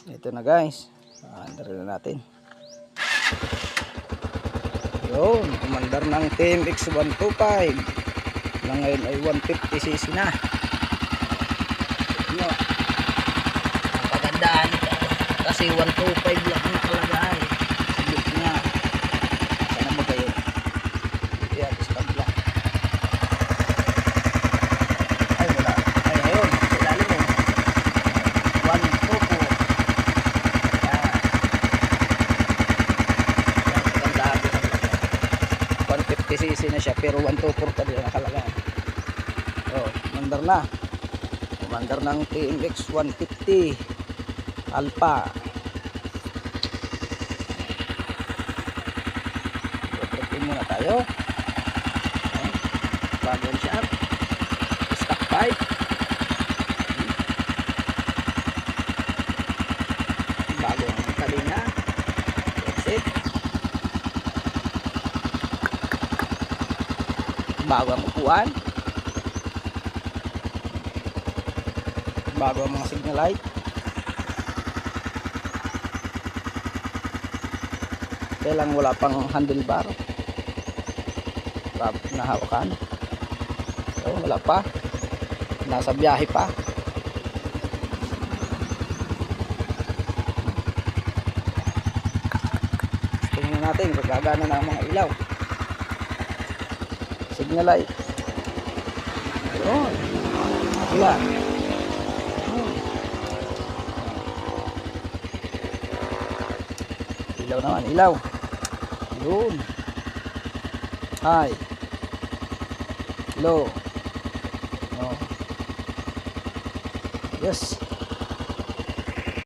Ito na guys, andar na natin. Yun, kumandar ng TMX 125 na ngayon ay 150cc na. Yun, ang pagandaan ito kasi 125 lang ang nakalagay. Sigit niya. Sana ba kayo? Yan, stop lang. Ay wala, ay ayun, ilalim mo. 124. 150cc na siya pero 124 pa din nakalagay. Oh, mandar na. Mandar ng TMX 150 Alpha. Operin muna tayo. Okay. Bagong shop. Stock pipe. Bagong kadena. That's it. Bago ang upuan, bago ang mga signal light, kailang wala pang handlebar na hawakan. So, wala pa, nasa biyahe pa. Tingnan natin kung gagana na ang mga ilaw. Signal light. Ayun. Wala. Ilaw naman, ilaw. Ayun. High. Low. Oh. Yes.